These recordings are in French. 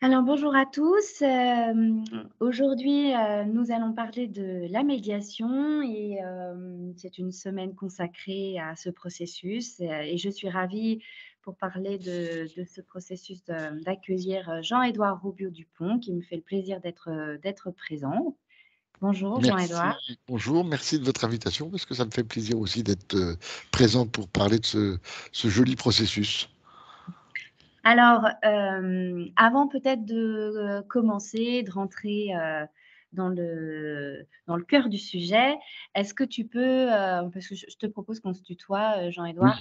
Alors bonjour à tous. Aujourd'hui, nous allons parler de la médiation et c'est une semaine consacrée à ce processus, et je suis ravie pour parler de ce processus d'accueillir Jean-Édouard Roubiot-Dupont qui me fait le plaisir d'être présent. Bonjour Merci, Jean-Édouard. bonjour, merci de votre invitation parce que ça me fait plaisir aussi d'être présent pour parler de ce joli processus. Alors, avant peut-être de, commencer, de rentrer, dans le cœur du sujet, est-ce que tu peux, parce que je te propose qu'on se tutoie, Jean-Édouard,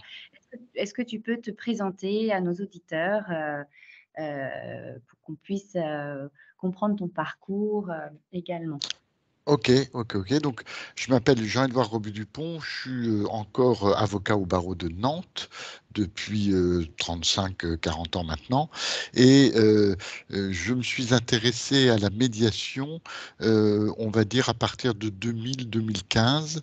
Oui. est-ce que tu peux te présenter à nos auditeurs, pour qu'on puisse, comprendre ton parcours, également? Ok, ok, ok. Donc, je m'appelle Jean-Édouard Robu-Dupont, je suis encore avocat au barreau de Nantes depuis 35-40 ans maintenant. Et je me suis intéressé à la médiation, on va dire à partir de 2000-2015.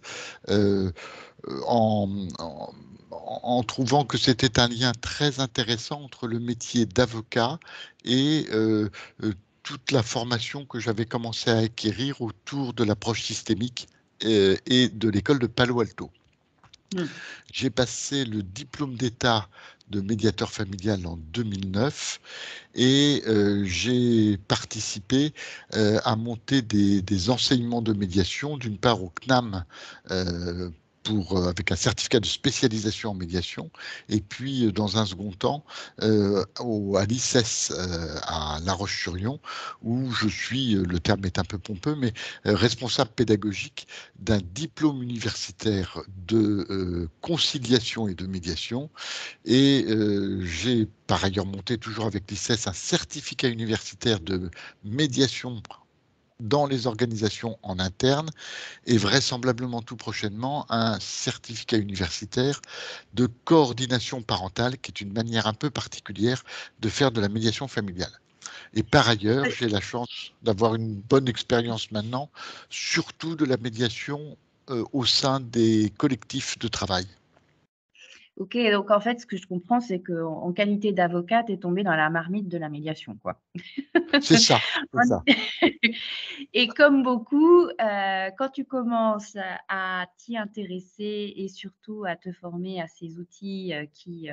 En, en- en trouvant que c'était un lien très intéressant entre le métier d'avocat et toute la formation que j'avais commencé à acquérir autour de l'approche systémique et de l'école de Palo Alto. Mmh. J'ai passé le diplôme d'État de médiateur familial en 2009 et j'ai participé à monter des enseignements de médiation, d'une part au CNAM avec un certificat de spécialisation en médiation, et puis dans un second temps à l'ICES à La Roche-sur-Yon, où je suis, le terme est un peu pompeux, mais responsable pédagogique d'un diplôme universitaire de conciliation et de médiation, et j'ai par ailleurs monté, toujours avec l'ICES, un certificat universitaire de médiation dans les organisations en interne, et vraisemblablement tout prochainement un certificat universitaire de coordination parentale, qui est une manière un peu particulière de faire de la médiation familiale. Et par ailleurs, j'ai la chance d'avoir une bonne expérience maintenant, surtout de la médiation au sein des collectifs de travail. OK, donc en fait, ce que je comprends, c'est qu'en qualité d'avocat, tu es tombée dans la marmite de la médiation, quoi. C'est ça, c'est On ça. Et comme beaucoup, quand tu commences à t'y intéresser et surtout à te former à ces outils, qui,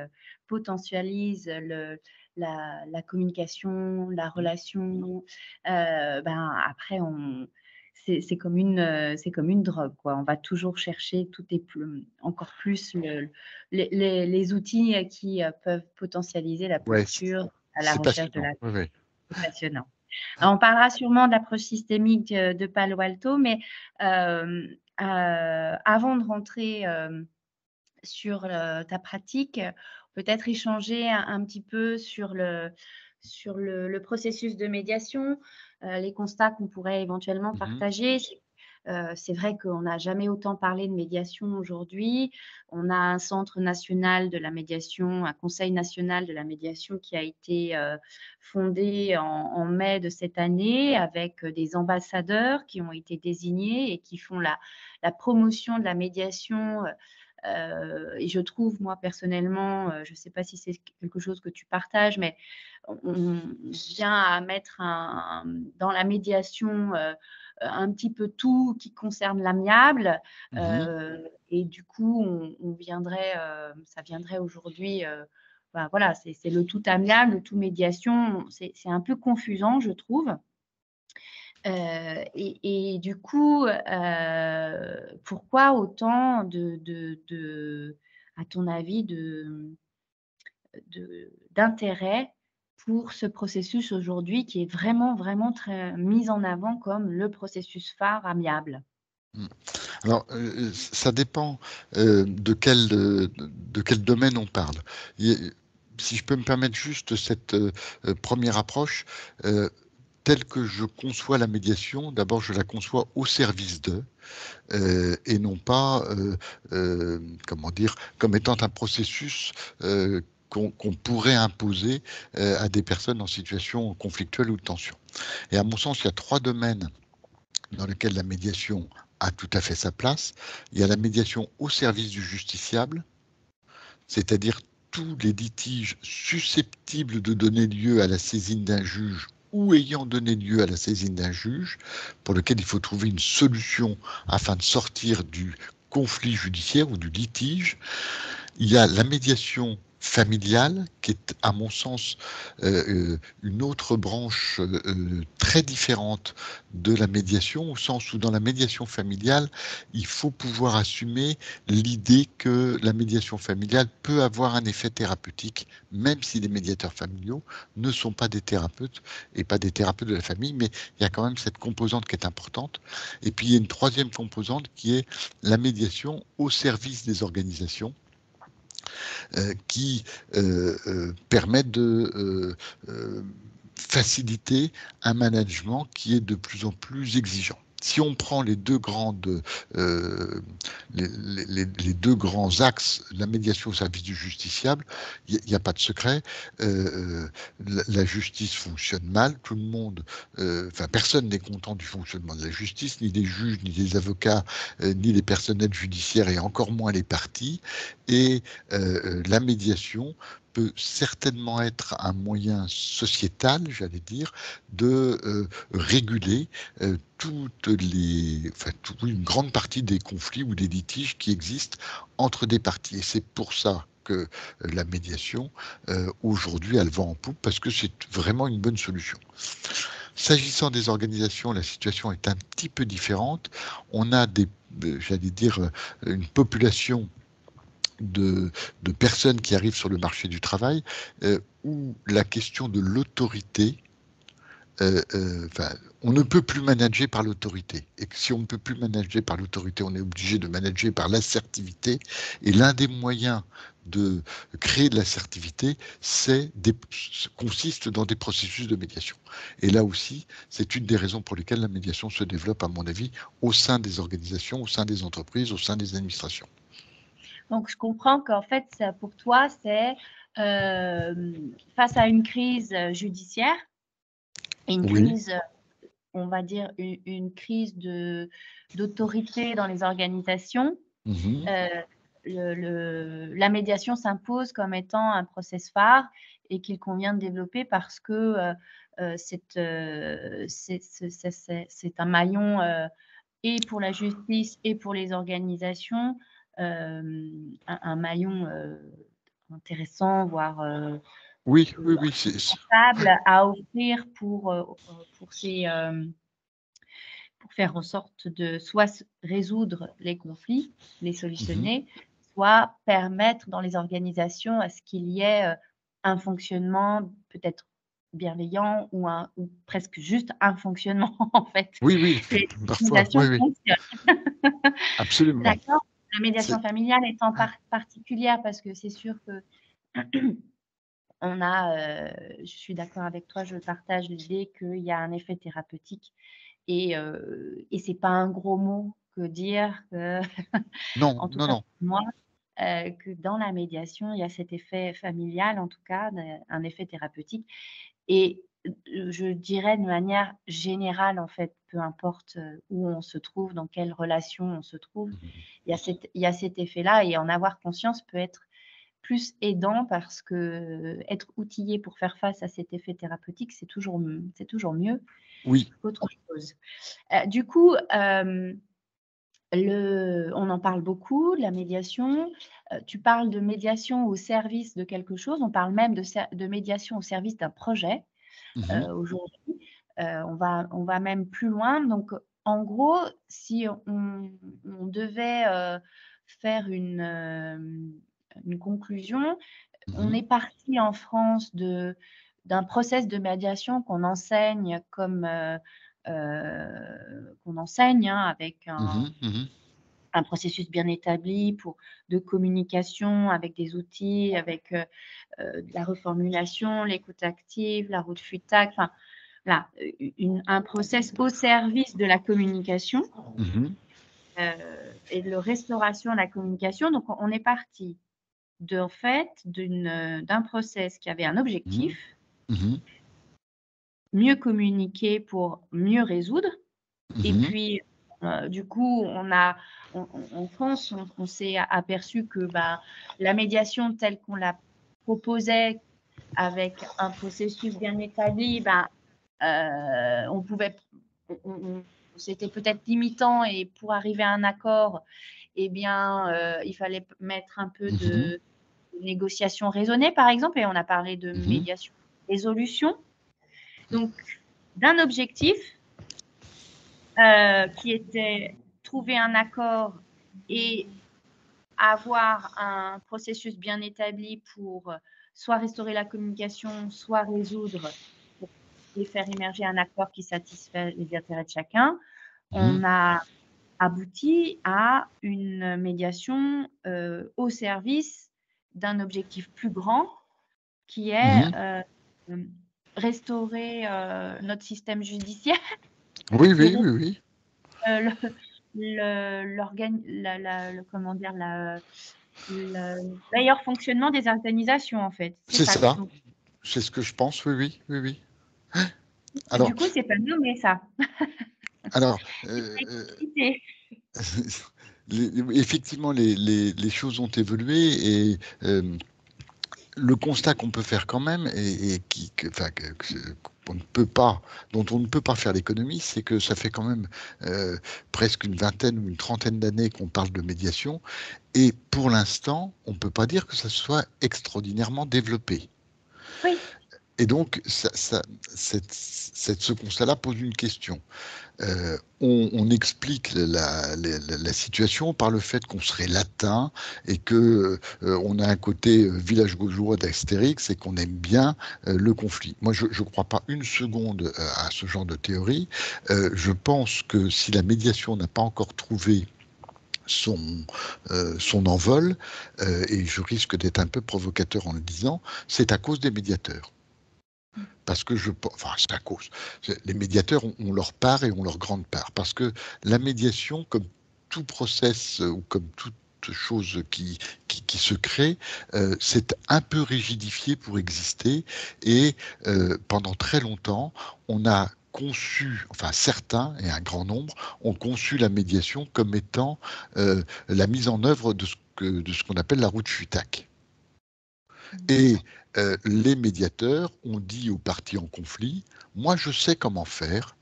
potentialisent la communication, la relation, ben, après c'est comme une drogue, quoi. On va toujours chercher tout et encore plus les outils, qui, peuvent potentialiser la Ouais, posture à la c'est recherche de passionnant. la Oui, oui. c'est passionnant. On parlera sûrement de l'approche systémique, de Palo Alto, mais avant de rentrer, sur, ta pratique, peut-être échanger un petit peu sur le processus de médiation, les constats qu'on pourrait éventuellement Mhm. partager. C'est vrai qu'on n'a jamais autant parlé de médiation aujourd'hui. On a un centre national de la médiation, un conseil national de la médiation qui a été, fondé en mai de cette année avec, des ambassadeurs qui ont été désignés et qui font la promotion de la médiation, et je trouve, moi, personnellement, je ne sais pas si c'est quelque chose que tu partages, mais on vient à mettre dans la médiation, un petit peu tout qui concerne l'amiable, Mhm. et du coup, on viendrait, ça viendrait aujourd'hui, bah, voilà, c'est le tout amiable, le tout médiation. C'est un peu confusant, je trouve. Et du coup, pourquoi autant à ton avis, d'intérêt pour ce processus aujourd'hui qui est vraiment, vraiment très mis en avant comme le processus phare amiable? Mm. Alors, ça dépend de quel domaine on parle. Si je peux me permettre juste cette première approche, euh, telle que je conçois la médiation, d'abord je la conçois au service d'eux, et non pas, comment dire, comme étant un processus qu'on pourrait imposer à des personnes en situation conflictuelle ou de tension. Et à mon sens, il y a trois domaines dans lesquels la médiation a tout à fait sa place. Il y a la médiation au service du justiciable, c'est-à-dire tous les litiges susceptibles de donner lieu à la saisine d'un juge ou ayant donné lieu à la saisine d'un juge, pour lequel il faut trouver une solution afin de sortir du conflit judiciaire ou du litige. Il y a la médiation familiale, qui est, à mon sens, une autre branche très différente de la médiation, au sens où dans la médiation familiale, il faut pouvoir assumer l'idée que la médiation familiale peut avoir un effet thérapeutique, même si les médiateurs familiaux ne sont pas des thérapeutes et pas des thérapeutes de la famille, mais il y a quand même cette composante qui est importante. Et puis il y a une troisième composante qui est la médiation au service des organisations, qui permettent de faciliter un management qui est de plus en plus exigeant. Si on prend les deux grands axes, la médiation au service du justiciable, il n'y a pas de secret. La justice fonctionne mal, tout le monde, personne n'est content du fonctionnement de la justice, ni les juges, ni les avocats, ni les personnels judiciaires, et encore moins les parties. Et la médiation peut certainement être un moyen sociétal, j'allais dire, de réguler une grande partie des conflits ou des litiges qui existent entre des parties. Et c'est pour ça que la médiation, aujourd'hui, elle vend en poupe, parce que c'est vraiment une bonne solution. S'agissant des organisations, la situation est un petit peu différente. On a j'allais dire, une population de personnes qui arrivent sur le marché du travail, où la question de l'autorité, on ne peut plus manager par l'autorité. Et que si on ne peut plus manager par l'autorité, on est obligé de manager par l'assertivité. Et l'un des moyens de créer de l'assertivité, consiste dans des processus de médiation. Et là aussi, c'est une des raisons pour lesquelles la médiation se développe, à mon avis, au sein des organisations, au sein des entreprises, au sein des administrations. Donc, je comprends qu'en fait, pour toi, c'est face à une crise judiciaire, une crise, on va dire, une crise d'autorité dans les organisations, la médiation s'impose comme étant un process phare et qu'il convient de développer parce que c'est un maillon et pour la justice et pour les organisations, un maillon intéressant, voire rentable à offrir pour faire en sorte de soit résoudre les conflits, les solutionner, soit permettre dans les organisations à ce qu'il y ait un fonctionnement peut-être bienveillant ou presque juste un fonctionnement en fait. Oui, parfois, oui. Absolument. D'accord. La médiation familiale étant particulière parce que c'est sûr que je suis d'accord avec toi, je partage l'idée qu'il y a un effet thérapeutique et c'est pas un gros mot que dire que non, en tout non, cas non. pour moi, que dans la médiation, il y a cet effet familial en tout cas, un effet thérapeutique et je dirais de manière générale en fait, peu importe, où on se trouve, dans quelle relation on se trouve, il y a cet effet-là et en avoir conscience peut être plus aidant parce que être outillé pour faire face à cet effet thérapeutique, c'est toujours mieux qu'autre chose. Du coup, on en parle beaucoup de la médiation. Tu parles de médiation au service de quelque chose. On parle même de médiation au service d'un projet aujourd'hui. On va même plus loin. Donc, en gros, si on devait faire une conclusion, on est parti en France d'un process de médiation qu'on enseigne avec un processus bien établi de communication avec des outils, avec de la reformulation, l'écoute active, la route FUTAC, enfin, voilà, un process au service de la communication et de la restauration de la communication. Donc, on est parti d'un process qui avait un objectif, mieux communiquer pour mieux résoudre. Et puis, du coup, en France, on s'est aperçu que la médiation telle qu'on l'a proposait avec un processus bien établi, on pouvait, c'était peut-être limitant et pour arriver à un accord, eh bien, il fallait mettre un peu Mhm. de négociation raisonnée, par exemple, et on a parlé de Mhm. médiation résolution. Donc, d'un objectif qui était trouver un accord et avoir un processus bien établi pour soit restaurer la communication, soit résoudre et faire émerger un accord qui satisfait les intérêts de chacun. Mhm. On a abouti à une médiation au service d'un objectif plus grand qui est Mhm. restaurer notre système judiciaire Oui, et oui, oui, oui. le, comment dire, le meilleur fonctionnement des organisations, en fait. C'est C'est ça. ça. Donc, C'est ce que je pense. Oui, oui, oui, oui. du Alors, coup, c'est pas nommé ça. alors, Activité. effectivement, les choses ont évolué et le constat qu'on peut faire quand même et enfin, qu'on ne peut pas, dont on ne peut pas faire l'économie, c'est que ça fait quand même presque une vingtaine ou une trentaine d'années qu'on parle de médiation et pour l'instant, on ne peut pas dire que ça soit extraordinairement développé. Oui. Et donc, ce constat-là pose une question. On explique la situation par le fait qu'on serait latin et que on a un côté village gaulois d'Astérix et qu'on aime bien le conflit. Moi, je ne crois pas une seconde à ce genre de théorie. Je pense que si la médiation n'a pas encore trouvé son envol, et je risque d'être un peu provocateur en le disant, c'est à cause des médiateurs. Parce que enfin, c'est à cause. Les médiateurs ont leur part et ont leur grande part. Parce que la médiation, comme tout process ou comme toute chose qui se crée, c'est un peu rigidifié pour exister. Et pendant très longtemps, on a conçu, enfin certains et un grand nombre, ont conçu la médiation comme étant la mise en œuvre de ce qu'on appelle la route Chutac. Et les médiateurs ont dit aux parties en conflit, moi je sais comment faire,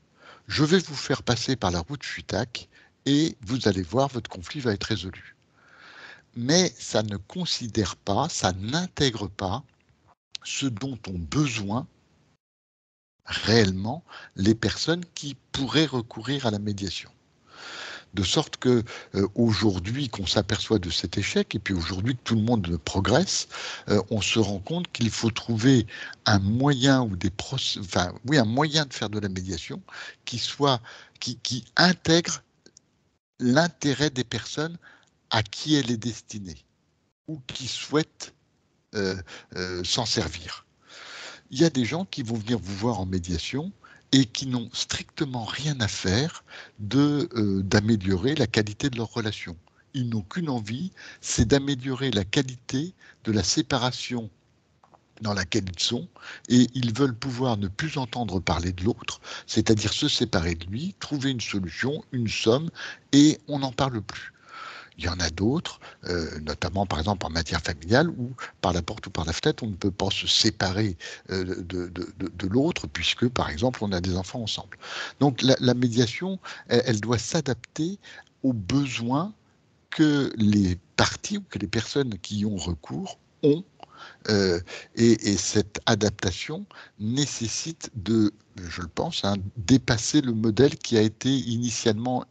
je vais vous faire passer par la route Chutac et vous allez voir, votre conflit va être résolu. Mais ça ne considère pas, ça n'intègre pas ce dont ont besoin réellement les personnes qui pourraient recourir à la médiation. De sorte que aujourd'hui qu'on s'aperçoit de cet échec, et puis aujourd'hui que tout le monde progresse, on se rend compte qu'il faut trouver un moyen ou enfin, oui, un moyen de faire de la médiation qui intègre l'intérêt des personnes à qui elle est destinée ou qui souhaitent s'en servir. Il y a des gens qui vont venir vous voir en médiation et qui n'ont strictement rien à faire d'améliorer la qualité de leur relation. Ils n'ont qu'une envie, c'est d'améliorer la qualité de la séparation dans laquelle ils sont, et ils veulent pouvoir ne plus entendre parler de l'autre, c'est-à-dire se séparer de lui, trouver une solution, une somme, et on n'en parle plus. Il y en a d'autres, notamment par exemple en matière familiale, où par la porte ou par la fenêtre, on ne peut pas se séparer de l'autre, puisque par exemple on a des enfants ensemble. Donc la médiation, elle doit s'adapter aux besoins que les parties ou que les personnes qui y ont recours ont. Et cette adaptation nécessite je le pense, dépasser le modèle qui a été initialement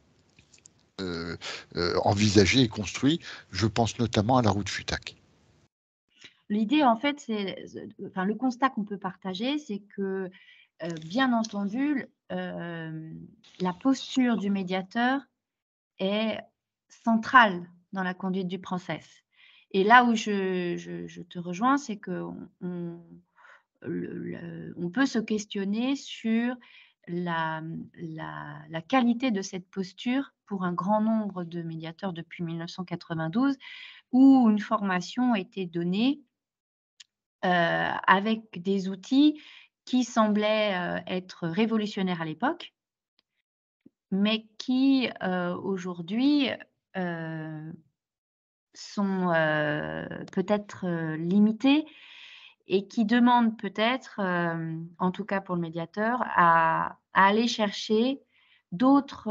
envisagé et construit. Je pense notamment à la route Futak. L'idée, en fait, enfin, le constat qu'on peut partager, c'est que, bien entendu, la posture du médiateur est centrale dans la conduite du process. Et là où je te rejoins, c'est qu'on peut se questionner sur la qualité de cette posture pour un grand nombre de médiateurs depuis 1992, où une formation a été donnée avec des outils qui semblaient être révolutionnaires à l'époque, mais qui aujourd'hui heu, sont peut-être limités et qui demande peut-être, en tout cas pour le médiateur, à aller chercher d'autres,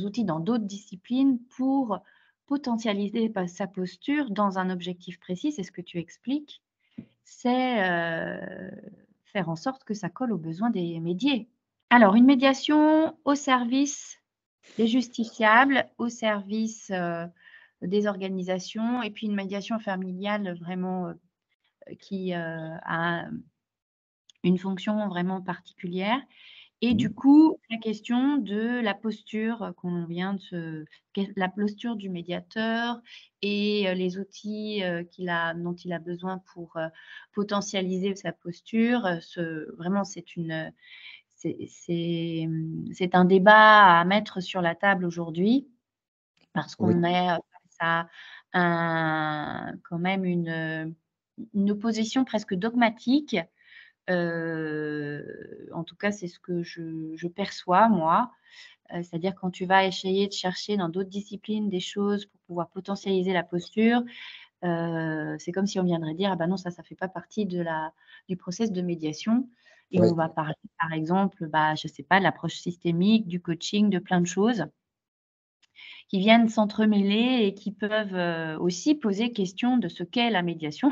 outils dans d'autres disciplines pour potentialiser sa posture dans un objectif précis. C'est ce que tu expliques, c'est, faire en sorte que ça colle aux besoins des médiés. Alors une médiation au service des justiciables, au service, des organisations, et puis une médiation familiale vraiment, qui, a une fonction vraiment particulière. Et du Mhm. coup, la question de la posture qu'on vient de la posture du médiateur et les outils, dont il a besoin pour, potentialiser sa posture, vraiment c'est un débat à mettre sur la table aujourd'hui parce Oui, qu'on est face à quand même une opposition presque dogmatique. En tout cas, c'est ce que je perçois moi. C'est-à-dire quand tu vas essayer de chercher dans d'autres disciplines des choses pour pouvoir potentialiser la posture, c'est comme si on viendrait dire: «Ah bah non, ça fait pas partie du process de médiation», et on oui, va parler, par exemple, bah, je sais pas, de l'approche systémique, du coaching, de plein de choses qui viennent s'entremêler et qui peuvent, aussi poser question de ce qu'est la médiation.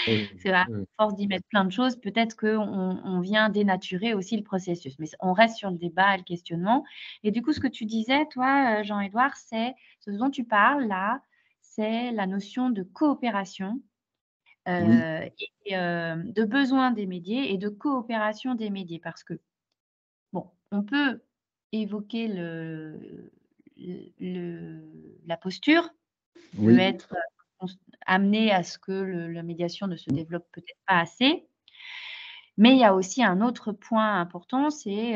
oui, C'est à oui, force d'y mettre plein de choses, peut-être qu'on vient dénaturer aussi le processus. Mais on reste sur le débat et le questionnement. Et du coup, ce que tu disais, toi, Jean-Édouard, c'est ce dont tu parles là, c'est la notion de coopération, oui, et de besoin des médias et de coopération des médias. Parce que, bon, on peut évoquer la posture, peut oui, être, amenée à ce que la médiation ne se développe peut-être pas assez. Mais il y a aussi un autre point important, c'est,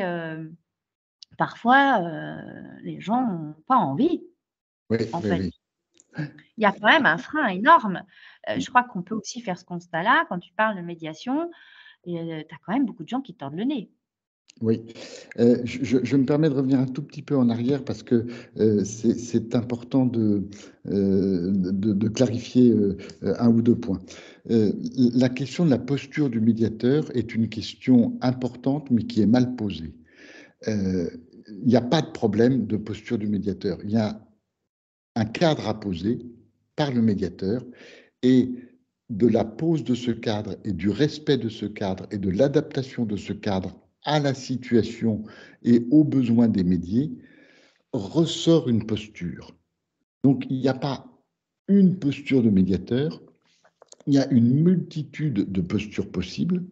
parfois, les gens n'ont pas envie, oui, en oui, fait. oui. Il y a quand même un frein énorme. Je crois qu'on peut aussi faire ce constat-là quand tu parles de médiation, et tu as quand même beaucoup de gens qui tordent le nez. Oui, je me permets de revenir un tout petit peu en arrière parce que c'est important de clarifier un ou deux points. La question de la posture du médiateur est une question importante, mais qui est mal posée. Euh, Il n'y a pas de problème de posture du médiateur. Il y a un cadre à poser par le médiateur et de la pose de ce cadre et du respect de ce cadre et de l'adaptation de ce cadre à la situation et aux besoins des médias ressort une posture. Donc il n'y a pas une posture de médiateur, il y a une multitude de postures possibles.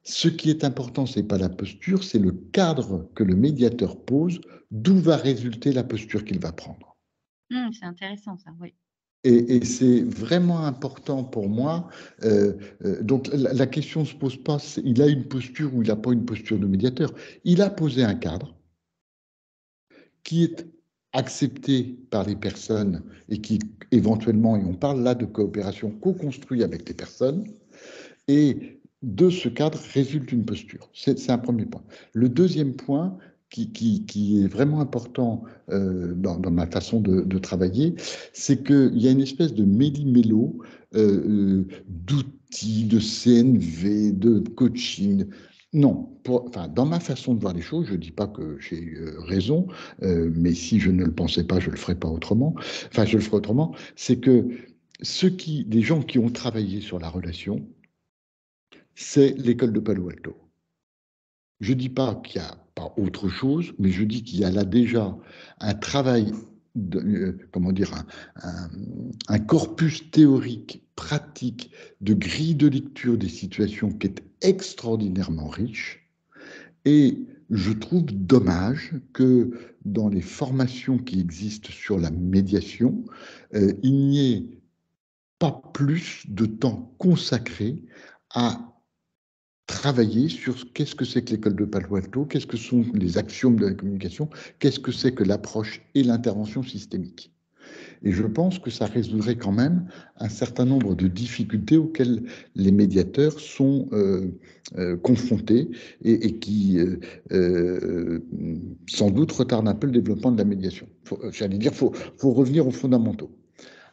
Ce qui est important, ce n'est pas la posture, c'est le cadre que le médiateur pose, d'où va résulter la posture qu'il va prendre. C'est intéressant ça, oui. Et c'est vraiment important pour moi. Donc la question ne se pose pas, il a une posture ou il n'a pas une posture de médiateur. Il a posé un cadre qui est accepté par les personnes et qui éventuellement, et on parle là de coopération co-construit avec les personnes, et de ce cadre résulte une posture. C'est un premier point. Le deuxième point, qui est vraiment important dans ma façon de travailler, c'est qu'il y a une espèce de méli-mélo d'outils, de CNV, de coaching. Non, enfin, dans ma façon de voir les choses, je ne dis pas que j'ai raison, mais si je ne le pensais pas, je ne le ferais pas autrement. Enfin, je le ferais autrement. C'est que les gens qui ont travaillé sur la relation, c'est l'école de Palo Alto. Je ne dis pas qu'il n'y a pas autre chose, mais je dis qu'il y a là déjà un travail, comment dire, un corpus théorique, pratique, de grille de lecture des situations qui est extraordinairement riche. Et je trouve dommage que dans les formations qui existent sur la médiation, il n'y ait pas plus de temps consacré à travailler sur qu'est-ce que c'est que l'école de Palo Alto, qu'est-ce que sont les axiomes de la communication, qu'est-ce que c'est que l'approche et l'intervention systémique. Et je pense que ça résoudrait quand même un certain nombre de difficultés auxquelles les médiateurs sont confrontés et qui, sans doute, retardent un peu le développement de la médiation. J'allais dire, faut revenir aux fondamentaux.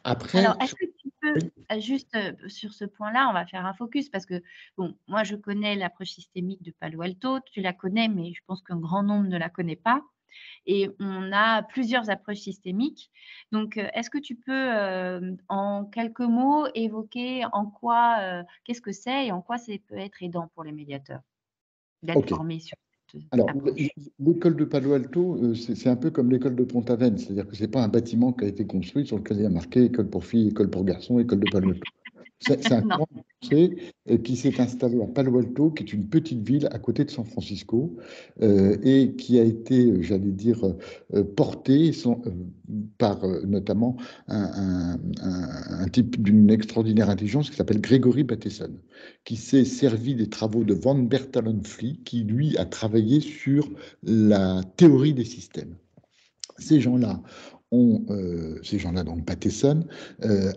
Alors, Après, est-ce que tu peux peux, Oui, juste sur ce point-là, on va faire un focus parce que, bon, moi je connais l'approche systémique de Palo Alto, tu la connais, mais je pense qu'un grand nombre ne la connaît pas. Et on a plusieurs approches systémiques. Donc, est-ce que tu peux, en quelques mots, évoquer en quoi, qu'est-ce que c'est et en quoi ça peut être aidant pour les médiateurs d'être ok. formés sur cette Alors, approche? l'école de Palo Alto, c'est un peu comme l'école de Pont-Aven, c'est-à-dire que c'est pas un bâtiment qui a été construit sur lequel il y a marqué école pour filles, école pour garçons, école de Palo Alto. C'est un Non. courant de pensée qui s'est installé à Palo Alto, qui est une petite ville à côté de San Francisco, et qui a été, j'allais dire, porté par notamment un type d'une extraordinaire intelligence qui s'appelle Gregory Bateson, qui s'est servi des travaux de Van Bertalanffy, qui lui a travaillé sur la théorie des systèmes. Ces gens-là ces gens-là, donc Bateson,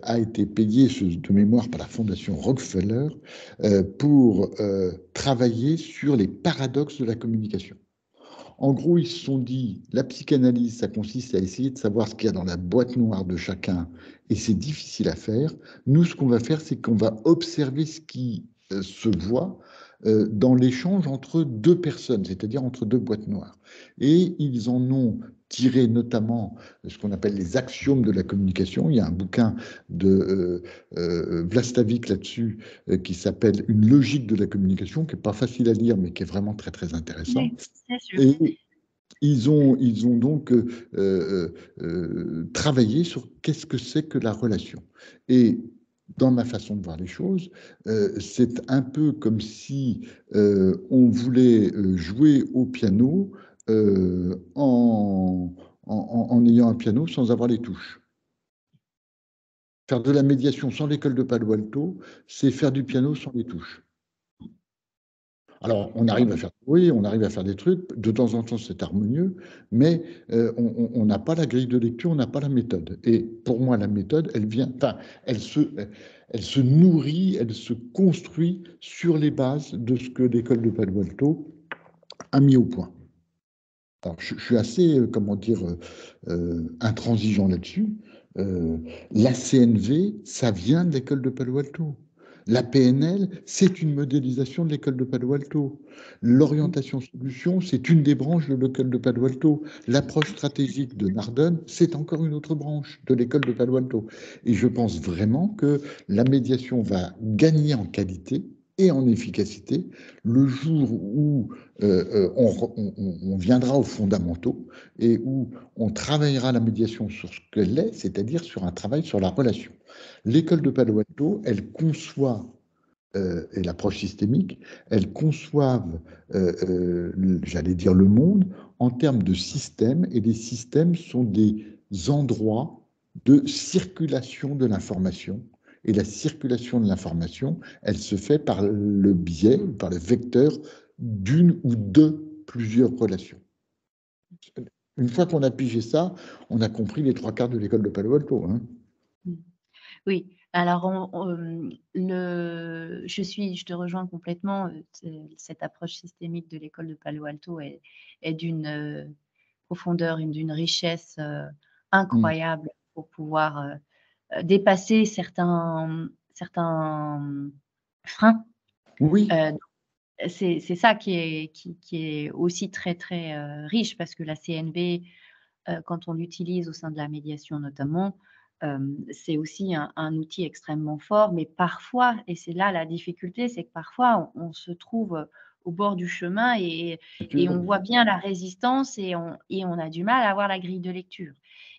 a été payé de mémoire par la Fondation Rockefeller pour travailler sur les paradoxes de la communication. En gros, ils se sont dit, la psychanalyse, ça consiste à essayer de savoir ce qu'il y a dans la boîte noire de chacun, et c'est difficile à faire. Nous, ce qu'on va faire, c'est qu'on va observer ce qui se voit dans l'échange entre deux personnes, c'est-à-dire entre deux boîtes noires. Et ils en ont tiré notamment ce qu'on appelle les axiomes de la communication. Il y a un bouquin de Vlastavik là-dessus qui s'appelle Une logique de la communication, qui n'est pas facile à lire, mais qui est vraiment très, très intéressant. Oui, c'est sûr. Et ils ont donc travaillé sur qu'est-ce que c'est que la relation. Et dans ma façon de voir les choses, c'est un peu comme si on voulait jouer au piano en ayant un piano sans avoir les touches. Faire de la médiation sans l'école de Palo Alto, c'est faire du piano sans les touches. Alors, on arrive à faire, oui, on arrive à faire des trucs. De temps en temps, c'est harmonieux, mais on n'a pas la grille de lecture, on n'a pas la méthode. Et pour moi, la méthode, elle vient, enfin, elle se nourrit, elle se construit sur les bases de ce que l'école de Palo Alto a mis au point. Alors, je suis assez, comment dire, intransigeant là-dessus. Euh, la CNV, ça vient de l'école de Palo Alto. La PNL, c'est une modélisation de l'école de Palo Alto. L'orientation solution, c'est une des branches de l'école de Palo Alto. L'approche stratégique de Nardone, c'est encore une autre branche de l'école de Palo Alto. Et je pense vraiment que la médiation va gagner en qualité et en efficacité le jour où on viendra aux fondamentaux et où on travaillera la médiation sur ce qu'elle est, c'est-à-dire sur un travail sur la relation. L'école de Palo Alto, elle conçoit, et l'approche systémique, elles conçoivent, j'allais dire, le monde en termes de systèmes, et les systèmes sont des endroits de circulation de l'information. Et la circulation de l'information, elle se fait par le biais, par le vecteur d'une ou de plusieurs relations. Une fois qu'on a pigé ça, on a compris les trois quarts de l'école de Palo Alto. Hein. Oui, alors je te rejoins complètement. Cette approche systémique de l'école de Palo Alto est d'une profondeur, d'une richesse Mm. incroyable pour pouvoir dépasser certains freins. Oui, Euh, c'est ça qui est aussi très, très riche parce que la CNV, quand on l'utilise au sein de la médiation notamment, c'est aussi un outil extrêmement fort. Mais parfois, et c'est là la difficulté, c'est que parfois on se trouve au bord du chemin et on voit bien la résistance et on a du mal à avoir la grille de lecture.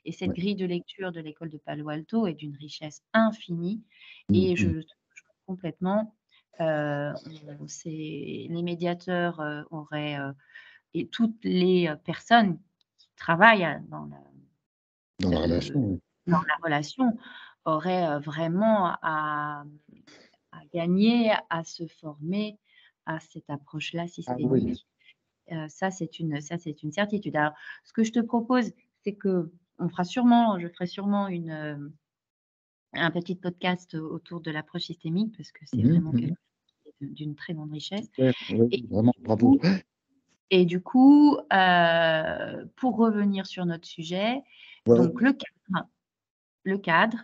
Et cette ouais. grille de lecture de l'école de Palo Alto est d'une richesse infinie et Mm. je complètement, les médiateurs auraient, et toutes les personnes qui travaillent Dans la relation. euh, Oui. dans la relation auraient vraiment à gagner à se former à cette approche-là Ah oui. systémique. Ça, c'est une certitude. Alors, ce que je te propose, c'est que je ferai sûrement un petit podcast autour de l'approche systémique parce que c'est Mhm, vraiment quelque mhm. chose d'une très grande richesse. Super. Oui, Et vraiment, du bravo. coup, du coup, pour revenir sur notre sujet, Ouais. donc le cadre,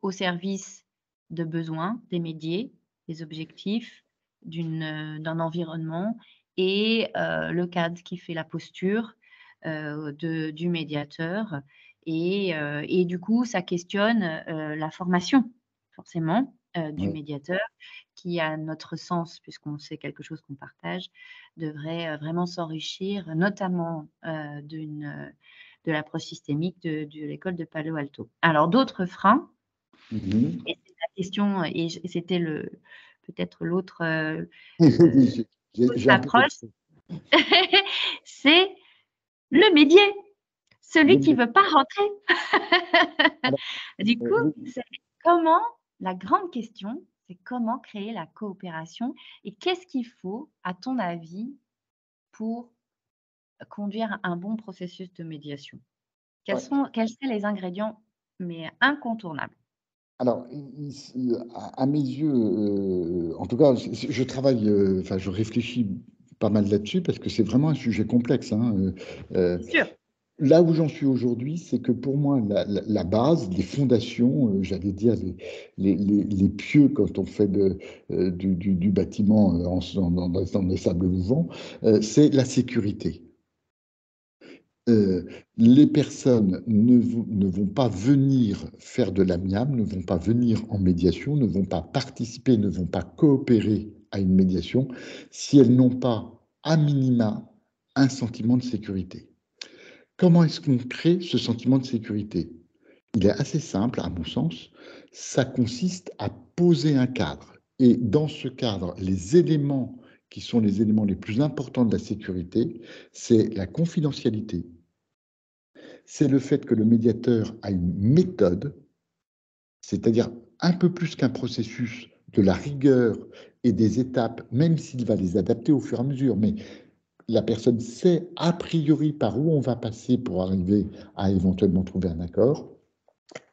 au service de besoins des médiés, des objectifs, d'un environnement et le cadre qui fait la posture du médiateur et du coup, ça questionne la formation forcément du Oui. médiateur qui, à notre sens, puisqu'on sait quelque chose qu'on partage, devrait vraiment s'enrichir, notamment de l'approche systémique de l'école de Palo Alto. Alors d'autres freins, Mhm. et c'est la question et c'était peut-être Oui, l'autre j'ai un peu approche, compris. c'est le médier, celui qui Le- veut pas rentrer. alors, Du coup, oui. c'est comment la grande question, c'est comment créer la coopération et qu'est-ce qu'il faut, à ton avis, pour conduire un bon processus de médiation? Ouais. Quels seraient les ingrédients, mais incontournables? Alors, à mes yeux, en tout cas, je travaille, enfin, je réfléchis pas mal là-dessus parce que c'est vraiment un sujet complexe, hein. Euh, C'est sûr. Là où j'en suis aujourd'hui, c'est que pour moi, la base, les fondations, j'allais dire les pieux quand on fait du bâtiment dans des sables mouvants, c'est la sécurité. Euh, les personnes ne vont pas venir faire de l'amiable, ne vont pas venir en médiation, ne vont pas participer, ne vont pas coopérer à une médiation si elles n'ont pas, à minima, un sentiment de sécurité. Comment est-ce qu'on crée ce sentiment de sécurité? Il est assez simple, à mon sens. Ça consiste à poser un cadre. Et dans ce cadre, les éléments qui sont les éléments les plus importants de la sécurité, c'est la confidentialité, c'est le fait que le médiateur a une méthode, c'est-à-dire un peu plus qu'un processus, de la rigueur et des étapes, même s'il va les adapter au fur et à mesure. Mais la personne sait a priori par où on va passer pour arriver à éventuellement trouver un accord.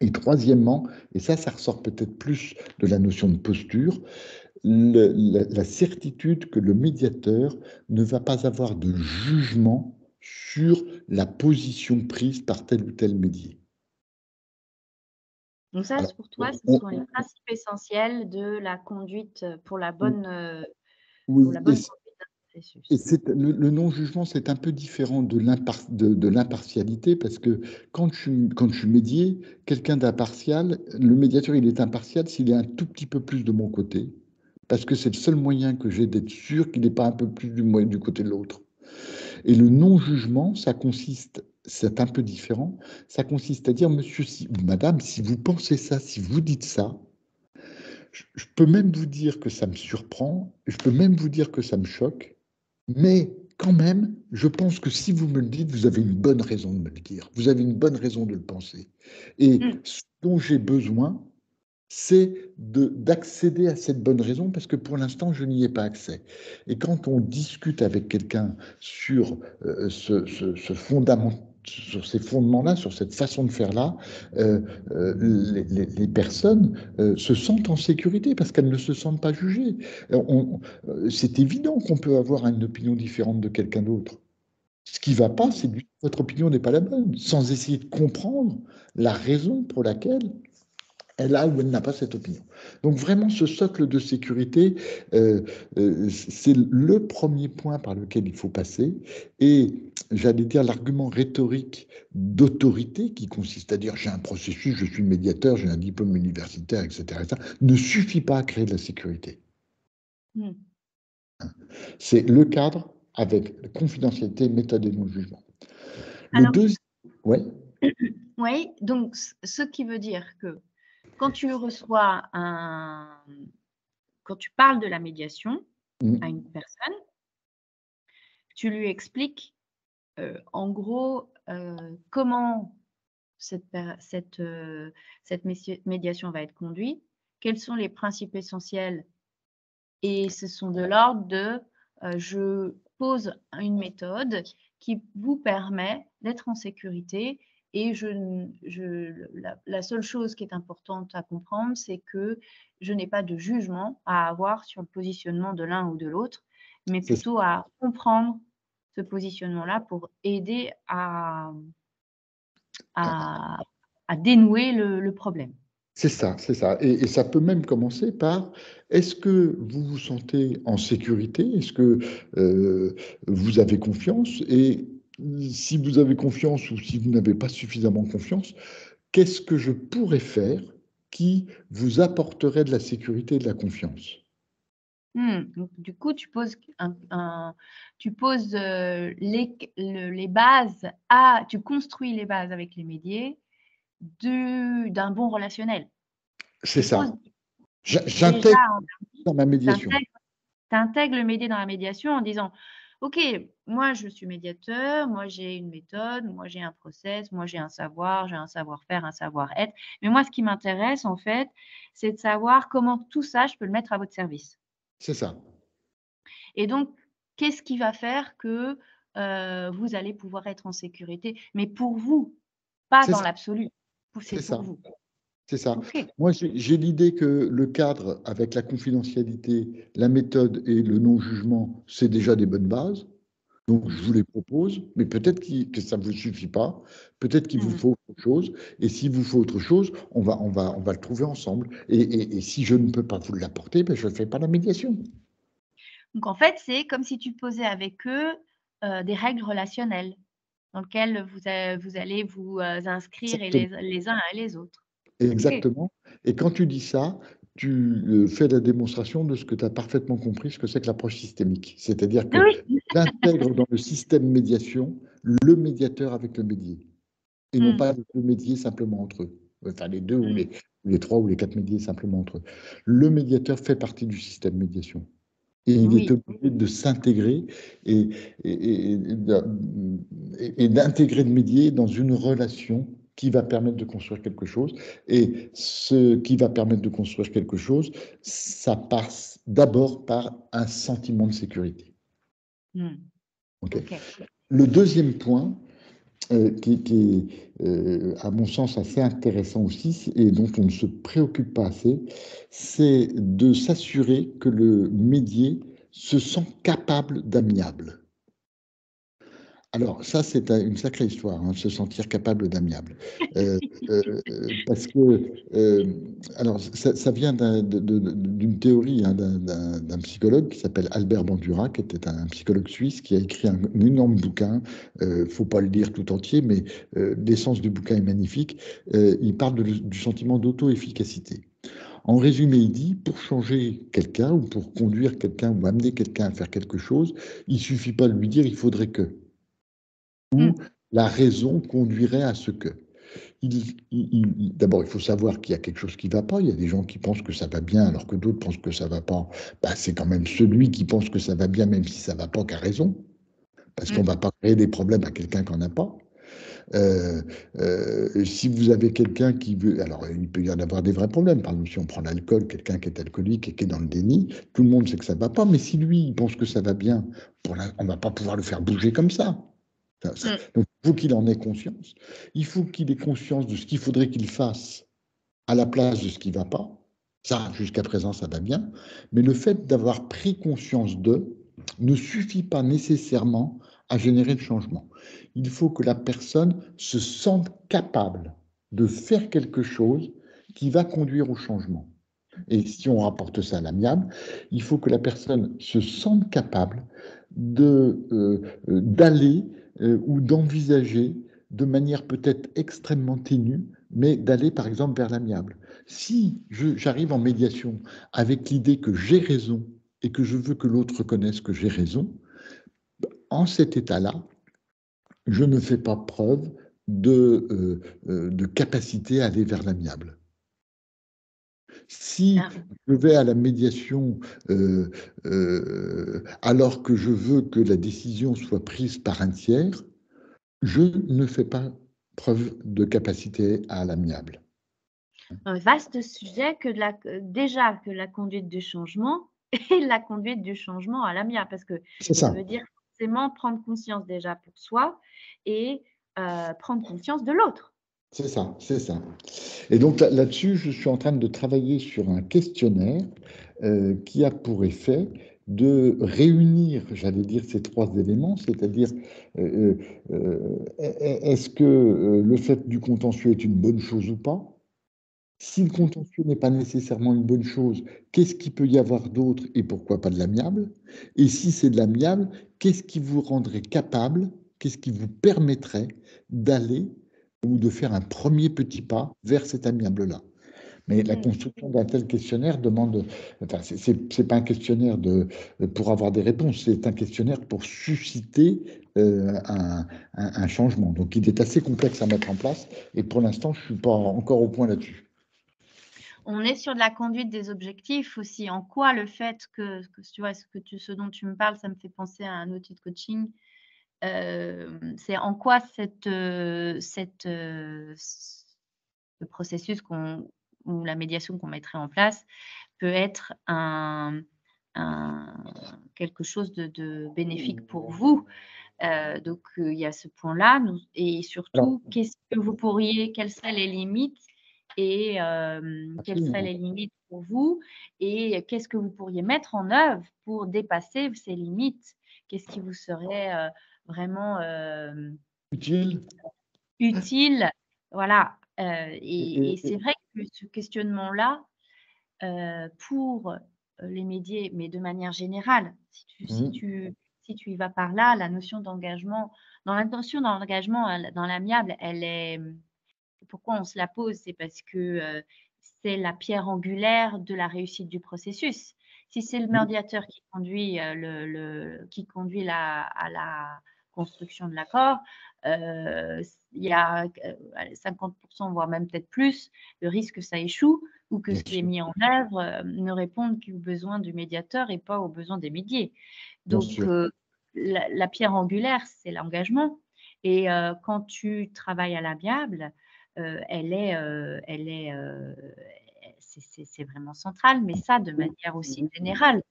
Et troisièmement, et ça ressort peut-être plus de la notion de posture, la certitude que le médiateur ne va pas avoir de jugement sur la position prise par tel ou tel médié. Donc ça, Alors, pour toi, ce on- sont les principes essentiels de la conduite, pour oui, la bonne conduite d'un et processus. le non-jugement, c'est un peu différent de l'impartialité parce que quand je suis médié, quelqu'un d'impartial, le médiateur, il est impartial s'il est un tout petit peu plus de mon côté, parce que c'est le seul moyen que j'ai d'être sûr qu'il n'est pas un peu plus du côté de l'autre. Et le non-jugement, c'est un peu différent, ça consiste à dire, monsieur ou madame, si vous pensez ça, si vous dites ça, je peux même vous dire que ça me surprend, je peux même vous dire que ça me choque, mais quand même, je pense que si vous me le dites, vous avez une bonne raison de me le dire. Vous avez une bonne raison de le penser. Et Mmh. ce dont j'ai besoin, c'est d'accéder à cette bonne raison parce que pour l'instant, je n'y ai pas accès. Et quand on discute avec quelqu'un sur ce fondament, sur ces fondements-là, sur cette façon de faire-là, euh, les personnes se sentent en sécurité parce qu'elles ne se sentent pas jugées. C'est évident qu'on peut avoir une opinion différente de quelqu'un d'autre. Ce qui ne va pas, c'est que votre opinion n'est pas la bonne, sans essayer de comprendre la raison pour laquelle elle a ou elle n'a pas cette opinion. Donc vraiment, ce socle de sécurité, c'est le premier point par lequel il faut passer. Et j'allais dire l'argument rhétorique d'autorité, qui consiste à dire j'ai un processus, je suis médiateur, j'ai un diplôme universitaire, etc., ne suffit pas à créer de la sécurité. Mmh. C'est le cadre avec confidentialité, méthode et non-jugement. Le Alors, deuxième, ouais, oui, donc ce qui veut dire que quand tu reçois quand tu parles de la médiation à une mm, personne, tu lui expliques, en gros, comment cette médiation va être conduite, quels sont les principes essentiels et ce sont de l'ordre de, je pose une méthode qui vous permet d'être en sécurité et je n je la seule chose qui est importante à comprendre, c'est que je n'ai pas de jugement à avoir sur le positionnement de l'un ou de l'autre, mais c'est plutôt à comprendre ce positionnement-là pour aider à à dénouer le problème. C'est ça, c'est ça. Et ça peut même commencer par, est-ce que vous vous sentez en sécurité? Est-ce que vous avez confiance? Et si vous avez confiance ou si vous n'avez pas suffisamment confiance, qu'est-ce que je pourrais faire qui vous apporterait de la sécurité et de la confiance? Donc, du coup, tu poses les bases tu construis les bases avec les médias d'un bon relationnel. C'est Tu ça. poses déjà, J'intègre dans ma médiation. tu intègres le média dans la médiation en disant: «OK, moi je suis médiateur, moi j'ai une méthode, moi j'ai un process, moi j'ai un savoir, j'ai un savoir-faire, un savoir-être. Mais moi ce qui m'intéresse en fait, c'est de savoir comment tout ça je peux le mettre à votre service». C'est ça. Et donc, qu'est-ce qui va faire que, vous allez pouvoir être en sécurité? Mais pour vous, pas C'est dans ça. l'absolu. C'est C'est pour ça. vous. C'est ça. OK. Moi, j'ai l'idée que le cadre avec la confidentialité, la méthode et le non-jugement, c'est déjà des bonnes bases. Donc, je vous Mmh. les propose, mais peut-être que ça ne vous suffit pas, peut-être qu'il vous Mmh. faut autre chose, et s'il vous faut autre chose, on va le trouver ensemble. Et si je ne peux pas vous l'apporter, ben, je ne fais pas la médiation. Donc en fait, c'est comme si tu posais avec eux, des règles relationnelles dans lesquelles vous allez vous, inscrire et Exactement. les uns et les autres. OK. Exactement. Et quand tu dis ça, tu fais la démonstration de ce que tu as parfaitement compris, ce que c'est que l'approche systémique. C'est-à-dire que Oui. j'intègre dans le système médiation le médiateur avec le médié, et non Mmh. pas les deux médiés simplement entre eux. Enfin, les deux Mmh. ou les trois ou les quatre médiés simplement entre eux. Le médiateur fait partie du système médiation. Et il est Oui. obligé de s'intégrer et, et d'intégrer le médier dans une relation qui va permettre de construire quelque chose. Et ce qui va permettre de construire quelque chose, ça passe d'abord par un sentiment de sécurité. Mmh. Ok. OK. Le deuxième point, qui est, à mon sens, assez intéressant aussi, et dont on ne se préoccupe pas assez, c'est de s'assurer que le médié se sent capable d'amiable. Alors ça, c'est une sacrée histoire, hein, se sentir capable d'amiable. Euh, Parce que, alors ça vient d'une théorie, hein, d'un psychologue qui s'appelle Albert Bandura, qui était un psychologue suisse, qui a écrit un énorme bouquin. Faut pas le lire tout entier, mais l'essence du bouquin est magnifique. Il parle du sentiment d'auto-efficacité. En résumé, il dit, pour changer quelqu'un ou pour conduire quelqu'un ou amener quelqu'un à faire quelque chose, il suffit pas de lui dire, il faudrait que, ou Mmh. la raison conduirait à ce que. D'abord, il faut savoir qu'il y a quelque chose qui ne va pas. Il y a des gens qui pensent que ça va bien alors que d'autres pensent que ça ne va pas. Bah, c'est quand même celui qui pense que ça va bien, même si ça ne va pas, qui a raison. Parce qu'on ne Mmh. va pas créer des problèmes à quelqu'un qui n'en a pas. Euh, Si vous avez quelqu'un qui veut, alors il peut y en avoir des vrais problèmes. Par exemple, si on prend l'alcool, quelqu'un qui est alcoolique et qui est dans le déni, tout le monde sait que ça ne va pas. Mais si lui, il pense que ça va bien, on ne va pas pouvoir le faire bouger comme ça. Mmh. Donc, il faut qu'il en ait conscience. Il faut qu'il ait conscience de ce qu'il faudrait qu'il fasse à la place de ce qui ne va pas. Ça, jusqu'à présent, ça va bien. Mais le fait d'avoir pris conscience d'eux ne suffit pas nécessairement à générer le changement. Il faut que la personne se sente capable de faire quelque chose qui va conduire au changement. Et si on rapporte ça à l'amiable, il faut que la personne se sente capable d'aller ou d'envisager de manière peut-être extrêmement ténue, mais d'aller par exemple vers l'amiable. Si j'arrive en médiation avec l'idée que j'ai raison et que je veux que l'autre reconnaisse que j'ai raison, en cet état-là, je ne fais pas preuve de capacité à aller vers l'amiable. Si Ah. je vais à la médiation alors que je veux que la décision soit prise par un tiers, je ne fais pas preuve de capacité à l'amiable. Un vaste sujet que déjà que la conduite du changement et la conduite du changement à l'amiable, parce que C'est ça ça, veut dire forcément prendre conscience déjà pour soi et prendre conscience de l'autre. c'est ça, c'est ça. Et donc là-dessus, je suis en train de travailler sur un questionnaire qui a pour effet de réunir, j'allais dire, ces trois éléments, c'est-à-dire est-ce que le fait du contentieux est une bonne chose ou pas? Si le contentieux n'est pas nécessairement une bonne chose, qu'est-ce qu'il peut y avoir d'autre et pourquoi pas de l'amiable? Et si c'est de l'amiable, qu'est-ce qui vous rendrait capable, qu'est-ce qui vous permettrait d'aller ou de faire un premier petit pas vers cet amiable-là? Mais la Oui. construction d'un tel questionnaire demande, enfin, c'est pas un questionnaire pour avoir des réponses, c'est un questionnaire pour susciter un changement. Donc, il est assez complexe à mettre en place et pour l'instant, je suis pas encore au point là-dessus. On est sur de la conduite des objectifs aussi. En quoi le fait que tu vois, ce dont tu me parles, ça me fait penser à un outil de coaching. C'est en quoi le processus ou la médiation qu'on mettrait en place peut être un quelque chose de bénéfique pour vous. Donc, il y a ce point-là, et Alors, surtout, quelles seraient les limites, et quelles seraient absolument. les limites pour vous, et qu'est-ce que vous pourriez mettre en œuvre pour dépasser ces limites? Qu'est-ce qui vous serait, vraiment, Utile. utile? Voilà, et Et c'est vrai que ce questionnement-là, pour, les médias, mais de manière générale, mmh, si tu y vas par là, la notion d'engagement dans l'engagement, dans l'amiable, elle est, pourquoi on se la pose? C'est parce que, c'est la pierre angulaire de la réussite du processus. Si c'est le mmh, médiateur qui conduit, qui conduit à la construction de l'accord, il y a, allez, 50, voire même peut-être plus, de risque que ça échoue, ou que bien ce qui est sûr, mis en œuvre, ne réponde qu'aux besoins du médiateur et pas aux besoins des médiés. bien Donc, sûr. la pierre angulaire, c'est l'engagement, et quand tu travailles à l'amiable, c'est vraiment central, mais ça de manière aussi générale.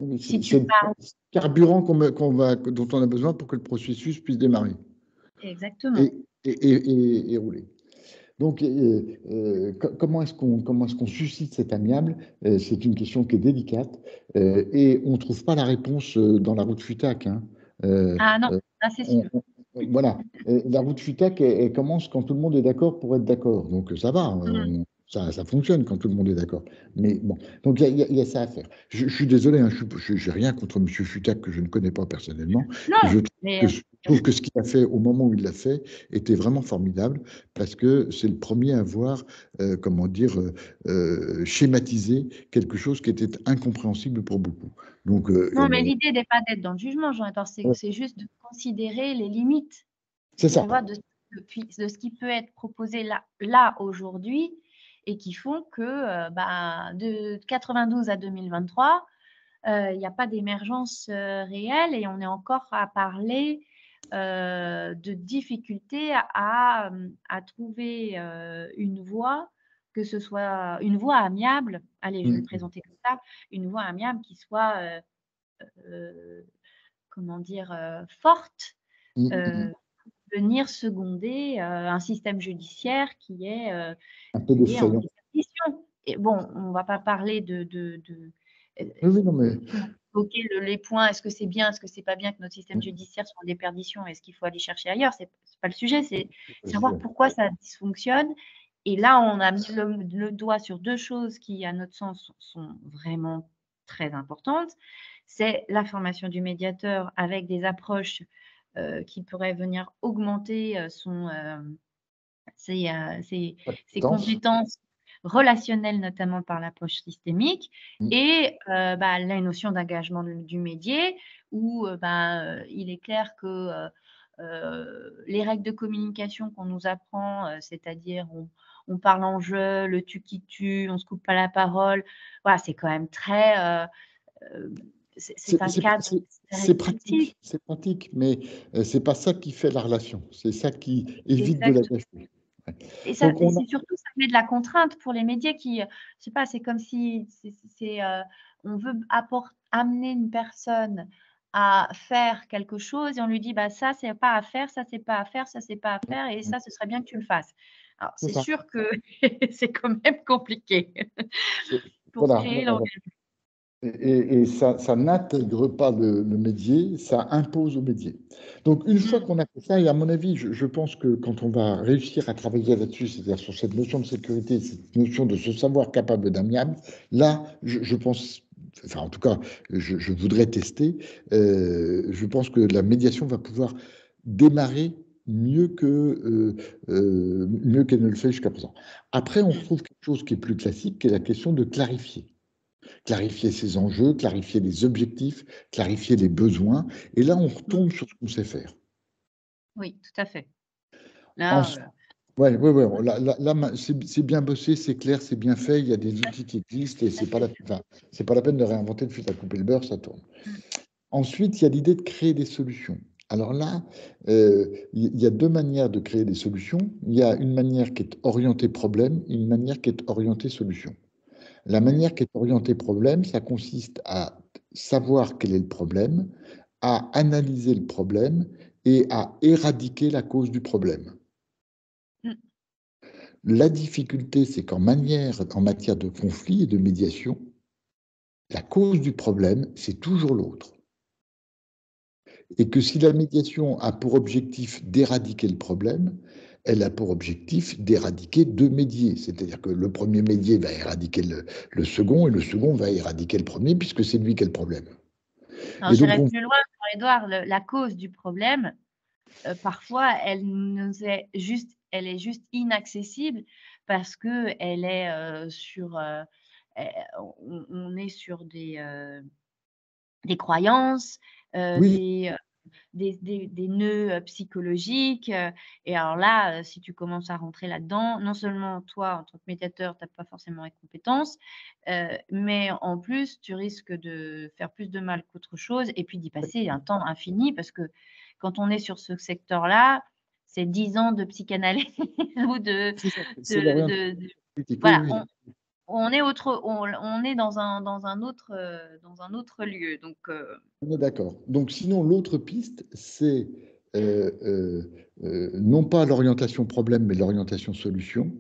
Oui, Si tu c'est le parles carburant dont on a besoin pour que le processus puisse démarrer exactement. et, et rouler. Donc, comment est-ce qu'on suscite cet amiable? C'est une question qui est délicate et on ne trouve pas la réponse dans la route Futac, hein. Ah non, Euh, ça c'est sûr. voilà. La route Futac, elle commence quand tout le monde est d'accord pour être d'accord. Donc, ça va, Mmh. ça fonctionne quand tout le monde est d'accord. Mais bon, donc il y a ça à faire. Je suis désolé, hein, j'ai rien contre Monsieur Futac que je ne connais pas personnellement. Non, Je mais je trouve que ce qu'il a fait au moment où il l'a fait était vraiment formidable parce que c'est le premier à avoir, comment dire, schématisé quelque chose qui était incompréhensible pour beaucoup. Donc, non, mais l'idée n'est pas d'être dans le jugement, Jean-Edouard, c'est juste de considérer les limites, c'est tu ça. vois? De ce qui peut être proposé là, aujourd'hui, et qui font que, bah, de 92 à 2023, il y a pas d'émergence, réelle, et on est encore à parler, de difficultés à trouver, une voie, que ce soit une voie amiable. Allez, je vais le Mmh, présenter comme ça, une voie amiable qui soit, heu, comment dire? Forte, mmh, mmh, mmh. heu, venir seconder, un système judiciaire Un peu qui est en d'effrayant. déperdition. Et bon, on va pas parler heu, Oui, oui, non, mais comment évoquer les points. Est-ce que c'est bien? Est-ce que c'est pas bien que notre système judiciaire soit en déperdition? Est-ce qu'il faut aller chercher ailleurs? C'est pas le sujet, c'est savoir pourquoi ça dysfonctionne. Et là, on a mis le doigt sur 2 choses qui, à notre sens, sont vraiment très importantes. C'est la formation du médiateur avec des approches, qui pourraient venir augmenter, ses compétence. compétences relationnelles, notamment par l'approche systémique, Mmh, et bah, la notion d'engagement du médier, où, il est clair que, les règles de communication qu'on nous apprend, c'est-à-dire on parle en jeu, le tu qui tue, on se coupe pas la parole, voilà, c'est quand même très, c'est c'est un c'est cadre c'est très restrictif. c'est pratique, mais c'est pas ça qui fait la relation. C'est ça qui évite de la Exactement. gâcher. Ouais. Et Donc on a c'est surtout, ça met de la contrainte pour les médias qui, je sais pas, c'est comme si on veut amener une personne à faire quelque chose, et on lui dit: «Bah, ça, c'est pas à faire, ça, c'est pas à faire, ça, c'est pas à faire, et ça, ce serait bien que tu le fasses». Alors, c'est c'est ça. sûr que c'est quand même compliqué C'est pour voilà, créer voilà, voilà. l'engagement. Et ça n'intègre pas le médier, ça impose au médier. Donc, une fois Mm. qu'on a fait ça, et à mon avis, je pense que quand on va réussir à travailler là-dessus, c'est-à-dire sur cette notion de sécurité, cette notion de se savoir capable d'amiable, là, je pense, enfin, en tout cas, je voudrais tester, je pense que la médiation va pouvoir démarrer mieux qu'elle ne le fait jusqu'à présent. Après, on retrouve quelque chose qui est plus classique, qui est la question de clarifier. Clarifier ses enjeux, clarifier les objectifs, clarifier les besoins. Et là, on Mm. retombe sur ce qu'on sait faire. Oui, tout à fait. Là, Ensuite, ouais, ouais, ouais, là, c'est bien bossé, c'est clair, c'est bien fait. Il y a des outils qui existent et c'est pas la peine de réinventer le fil à couper le beurre, ça tourne. mm, Ensuite, il y a l'idée de créer des solutions. Alors là, il y a deux manières de créer des solutions. Il y a une manière qui est orientée problème et une manière qui est orientée solution. La mm, manière qui est orientée problème, ça consiste à savoir quel est le problème, à analyser le problème et à éradiquer la cause du problème. mm. La difficulté, c'est qu'en matière de conflit et de médiation, la cause du problème, c'est toujours l'autre. Et que si la médiation a pour objectif d'éradiquer le problème, elle a pour objectif d'éradiquer deux médiés. C'est-à-dire que le premier médié va éradiquer le second et le second va éradiquer le premier puisque c'est lui qui a le problème. Alors, Et donc, j'irai plus loin, Edouard, la cause du problème, parfois, elle est juste inaccessible parce que elle est eh, on est sur des croyances, oui, des nœuds psychologiques. Et alors là, si tu commences à rentrer là-dedans, non seulement toi, en tant que médiateur, tu n'as pas forcément les compétences, mais en plus, tu risques de faire plus de mal qu'autre chose et puis d'y passer un temps infini parce que quand on est sur ce secteur-là, c'est 10 ans de psychanalyse ou c'est ça, c'est l'orientation de politique. Oui, voilà, oui, on est dans un autre lieu donc on est d'accord. Donc, sinon, l'autre piste, c'est non pas l'orientation problème, mais l'orientation solution.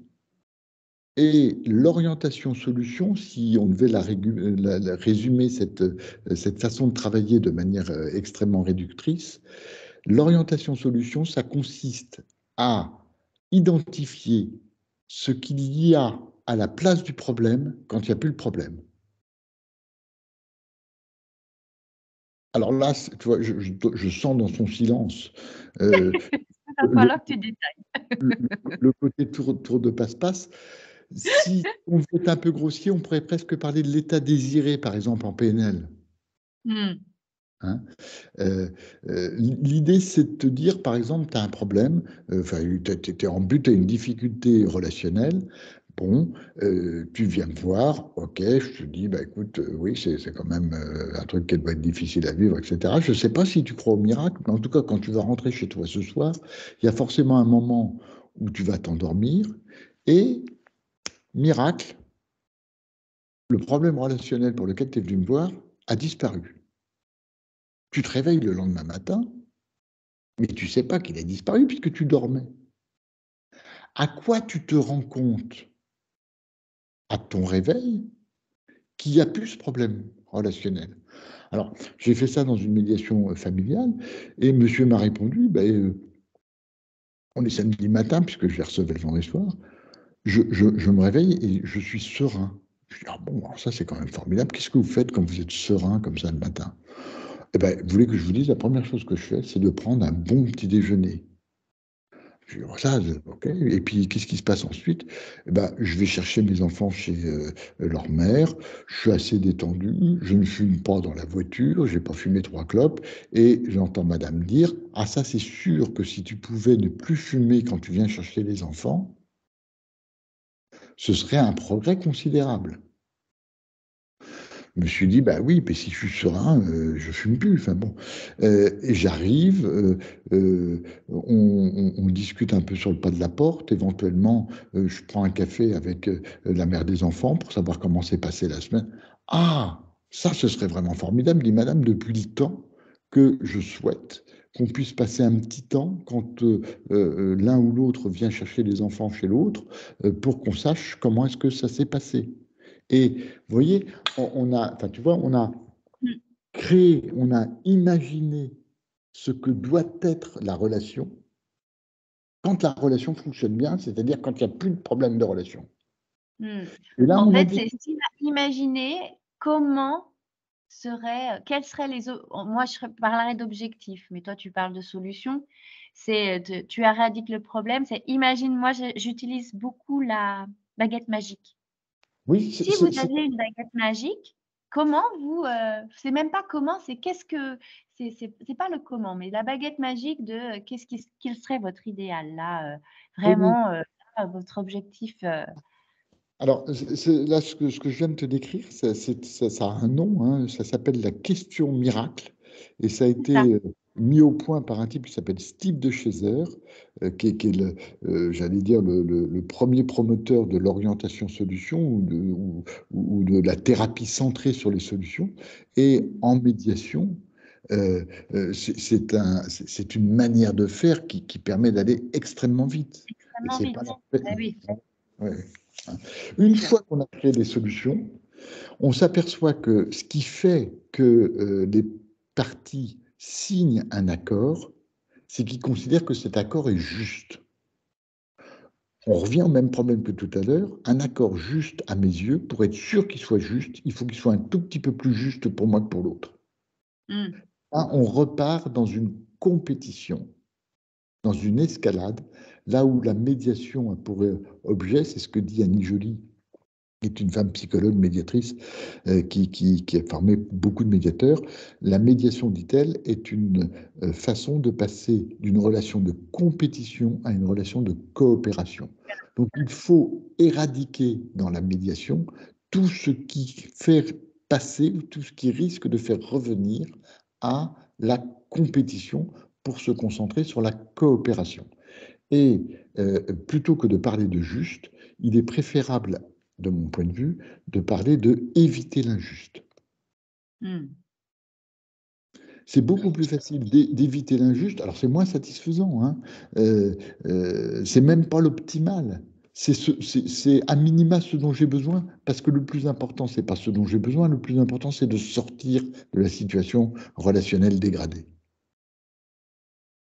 Et l'orientation solution, si on devait résumer cette façon de travailler de manière extrêmement réductrice, l'orientation solution, ça consiste à identifier ce qu'il y a à la place du problème quand il n'y a plus le problème. Alors là, tu vois, je sens dans son silence il va le, falloir que tu détailles. le- le côté tour de passe-passe. Si on veut être un peu grossier, on pourrait presque parler de l'état désiré, par exemple, en PNL. Mmh. Hein. L'idée, c'est de te dire, par exemple, tu as un problème, enfin, tu es en but, tu as une difficulté relationnelle. Bon, tu viens me voir, ok, je te dis, bah écoute, oui, c'est quand même un truc qui doit être difficile à vivre, etc. Je ne sais pas si tu crois au miracle, mais en tout cas, quand tu vas rentrer chez toi ce soir, il y a forcément un moment où tu vas t'endormir et, miracle, le problème relationnel pour lequel tu es venu me voir a disparu. Tu te réveilles le lendemain matin, mais tu ne sais pas qu'il a disparu puisque tu dormais. À quoi tu te rends compte à ton réveil qu'il n'y a plus ce problème relationnel? Alors, j'ai fait ça dans une médiation familiale et monsieur m'a répondu, ben, on est samedi matin, puisque je les recevais le vendredi soir, je me réveille et je suis serein. Je dis, ah bon, alors ça c'est quand même formidable. Qu'est-ce que vous faites quand vous êtes serein comme ça le matin? Eh ben, vous voulez que je vous dise, la première chose que je fais, c'est de prendre un bon petit déjeuner. Je dis, oh, ça, ok. Et puis, qu'est-ce qui se passe ensuite? Eh ben, je vais chercher mes enfants chez leur mère. Je suis assez détendu. Je ne fume pas dans la voiture. Je n'ai pas fumé 3 clopes. Et j'entends madame dire, ah, ça, c'est sûr que si tu pouvais ne plus fumer quand tu viens chercher les enfants, ce serait un progrès considérable. Je me suis dit, bah oui, mais si je suis serein, je fume plus. Enfin bon, et j'arrive, on discute un peu sur le pas de la porte. Éventuellement, je prends un café avec la mère des enfants pour savoir comment s'est passée la semaine. Ah, ça, ce serait vraiment formidable, dit madame, depuis le temps que je souhaite qu'on puisse passer un petit temps quand l'un ou l'autre vient chercher les enfants chez l'autre pour qu'on sache comment est-ce que ça s'est passé. Et vous voyez, enfin, tu vois, on a Mm. créé, on a imaginé ce que doit être la relation quand la relation fonctionne bien, c'est-à-dire quand il n'y a plus de problème de relation. Mm. Et là, En on a fait, dit, c'est imaginer comment quels seraient moi parlerais d'objectifs, mais toi tu parles de solutions. Tu éradiques le problème, c'est imagine, moi j'utilise beaucoup la baguette magique. oui, Si vous aviez une baguette magique, comment c'est même pas comment, c'est qu'est-ce que, c'est pas le comment, mais la baguette magique de quel serait votre idéal là, oui, oui. vraiment, votre objectif. Alors, là, ce que je viens de te décrire, ça a un nom, hein, ça s'appelle la question miracle, et ça a C'est ça. été mis au point par un type qui s'appelle Steve de Chaser, qui est j'allais dire, le premier promoteur de l'orientation solution ou de la thérapie centrée sur les solutions. Et en médiation, c'est une manière de faire qui permet d'aller extrêmement vite. Et Extrêmement c'est pas vite. la Ah oui, ouais. c'est Une sûr. fois qu'on a créé des solutions, on s'aperçoit que ce qui fait que les parties signent un accord, c'est qu'ils considèrent que cet accord est juste. On revient au même problème que tout à l'heure. Un accord juste, à mes yeux, pour être sûr qu'il soit juste, il faut qu'il soit un tout petit peu plus juste pour moi que pour l'autre. Mmh. Là, on repart dans une compétition, dans une escalade, là où la médiation a pour objet, c'est ce que dit Annie Joly, qui est une femme psychologue médiatrice qui a formé beaucoup de médiateurs. La médiation, dit-elle, est une façon de passer d'une relation de compétition à une relation de coopération. Donc il faut éradiquer dans la médiation tout ce qui fait passer, ou tout ce qui risque de faire revenir à la compétition pour se concentrer sur la coopération. Et plutôt que de parler de juste, il est préférable, de mon point de vue, de parler de éviter l'injuste. Mmh. C'est beaucoup plus facile d'éviter l'injuste. Alors c'est moins satisfaisant, hein. C'est même pas l'optimal. C'est à minima ce dont j'ai besoin, parce que le plus important, c'est pas ce dont j'ai besoin, le plus important, c'est de sortir de la situation relationnelle dégradée.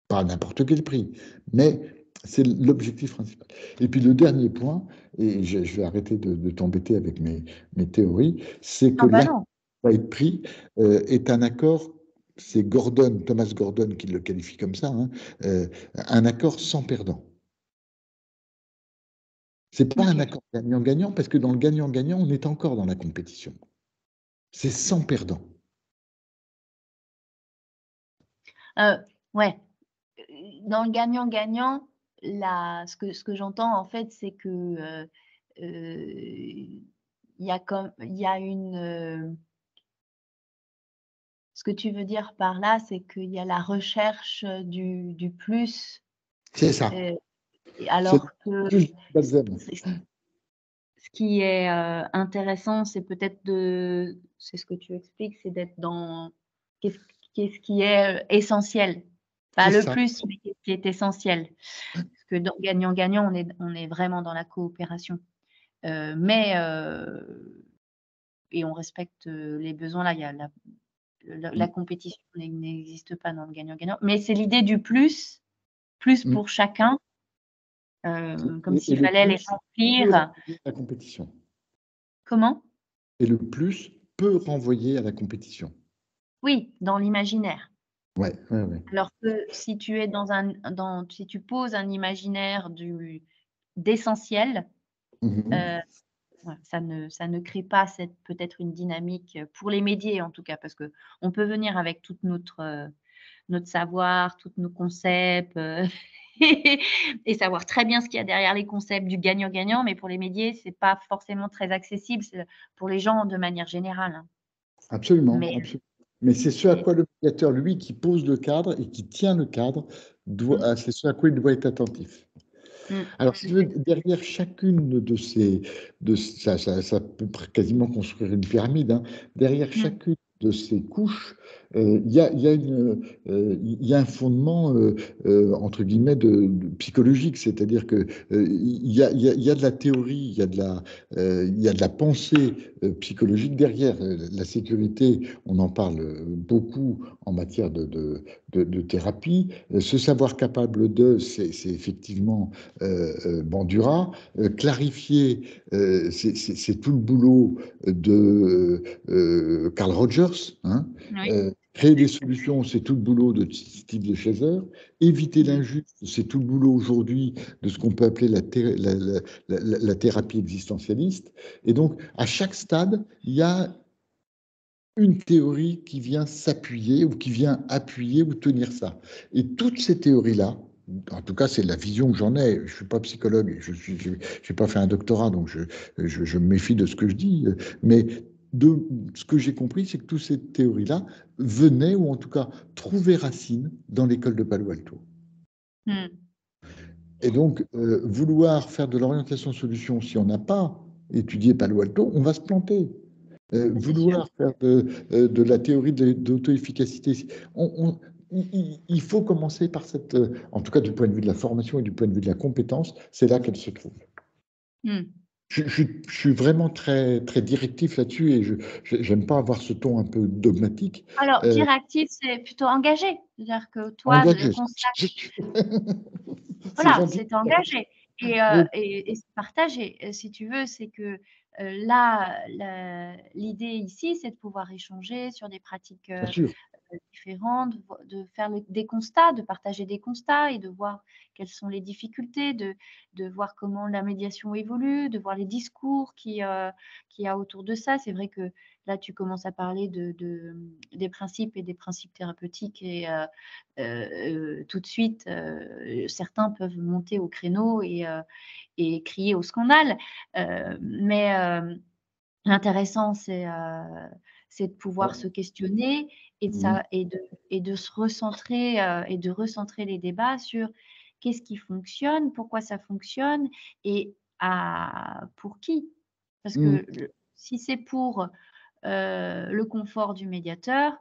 Pas à n'importe quel prix, mais c'est l'objectif principal. Et puis le dernier point, et je vais arrêter de t'embêter avec mes théories, c'est que Ah bah l'accord non. qui va être pris est un accord, c'est Thomas Gordon qui le qualifie comme ça, hein, un accord sans perdant. C'est pas un OK. accord gagnant-gagnant, parce que dans le gagnant-gagnant, on est encore dans la compétition. C'est sans perdant. Ouais, dans le gagnant-gagnant, ce que j'entends en fait, c'est que, il il y a ce que tu veux dire par là, c'est qu'il y a la recherche, du plus, C'est ça. heu, et C'est le alors que plus du c balsam. c'est ce qui est, intéressant, c'est peut-être c'est ce que tu expliques, c'est d'être dans qu'est-ce qu'est-ce qui est, essentiel. Pas C'est le ça. plus, mais qu'est-ce qui est essentiel. Parce que dans gagnant-gagnant, on est vraiment dans la coopération. Mais et on respecte, les besoins là, il y a la Mm, compétition n'existe pas dans le gagnant-gagnant. Mais c'est l'idée du plus mm. pour chacun, comme Et s'il le fallait les plus peut remplir. renvoyer à la compétition. Comment? Et le plus peut renvoyer à la compétition. Oui, dans l'imaginaire. Ouais, ouais, ouais. Alors que si tu es si tu poses un imaginaire d'essentiel, Mhm. heu, ouais, ça ne crée pas peut-être une dynamique, pour les médias en tout cas, parce qu'on peut venir avec toute notre savoir, tous nos concepts, et savoir très bien ce qu'il y a derrière les concepts du gagnant-gagnant, mais pour les médias, c'est pas forcément très accessible, c'est pour les gens de manière générale, hein. Absolument, Mais absolument. Mais c'est ce à mais quoi le médiateur, lui, qui pose le cadre et qui tient le cadre, mmh, c'est ce à quoi il doit être attentif. mmh, Alors, si tu veux, derrière chacune de ça peut quasiment construire une pyramide, hein. Derrière mmh, chacune de ces couches, il y a, il y a un fondement, entre guillemets, psychologique, c'est-à-dire que il y a de la théorie, il y a de la pensée psychologique derrière. La sécurité, on en parle beaucoup en matière de thérapie. Se savoir capable de, c'est effectivement Bandura. Clarifier, c'est tout le boulot de Carl Rogers. Hein. Oui. Créer des solutions, c'est tout le boulot de Steve de Chaser. Éviter l'injuste, c'est tout le boulot aujourd'hui de ce qu'on peut appeler la thérapie existentialiste. Et donc, à chaque stade, il y a une théorie qui vient s'appuyer ou qui vient appuyer ou tenir ça. Et toutes ces théories-là, en tout cas, c'est la vision que j'en ai. Je ne suis pas psychologue, je n'ai pas fait un doctorat, donc je me méfie de ce que je dis. Mais de ce que j'ai compris, c'est que toutes ces théories-là venaient, ou en tout cas trouvaient racine dans l'école de Palo Alto. Mm. Et donc, vouloir faire de l'orientation solution, si on n'a pas étudié Palo Alto, on va se planter. Vouloir faire de la théorie d'auto-efficacité, il faut commencer par cette, en tout cas du point de vue de la formation et du point de vue de la compétence, c'est là qu'elle se trouve. Mm. Je suis vraiment très, très directif là-dessus et je n'aime pas avoir ce ton un peu dogmatique. Alors, directif, c'est plutôt engagé. C'est-à-dire que toi, Engagé. le constat, C'est voilà, gentil. c'est engagé. Et c'est partagé. Si tu veux, c'est que là, l'idée ici, c'est de pouvoir échanger sur des pratiques Bien sûr. différentes, de faire des constats, de partager des constats et de voir quelles sont les difficultés, de voir comment la médiation évolue, de voir les discours qu'il y a autour de ça. C'est vrai que là, tu commences à parler des principes et des principes thérapeutiques et tout de suite, certains peuvent monter au créneau et crier au scandale. Mais l'intéressant, c'est de pouvoir se questionner et de se recentrer et de recentrer les débats sur qu'est-ce qui fonctionne, pourquoi ça fonctionne et pour qui. Parce que si c'est pour le confort du médiateur,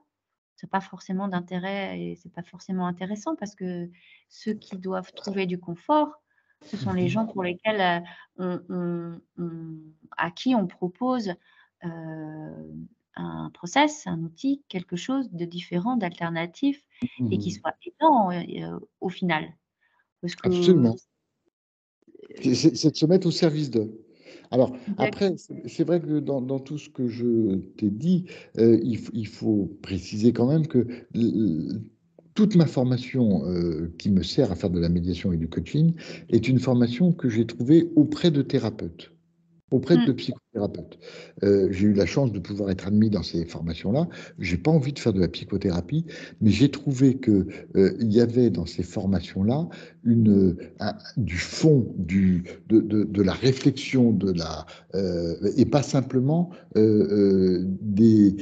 c'est pas forcément d'intérêt et c'est pas forcément intéressant parce que ceux qui doivent trouver du confort, ce sont les gens pour lesquels à qui on propose un process, un outil, quelque chose de différent, d'alternatif et qui soit aidant au final. Parce que Absolument. C'est de se mettre au service d'eux. Alors, après, c'est vrai que dans tout ce que je t'ai dit, il faut préciser quand même que toute ma formation qui me sert à faire de la médiation et du coaching est une formation que j'ai trouvée auprès de thérapeutes, auprès de psychothérapeutes. J'ai eu la chance de pouvoir être admis dans ces formations-là. J'ai pas envie de faire de la psychothérapie, mais j'ai trouvé que il y avait dans ces formations-là du fond, de la réflexion, et pas simplement des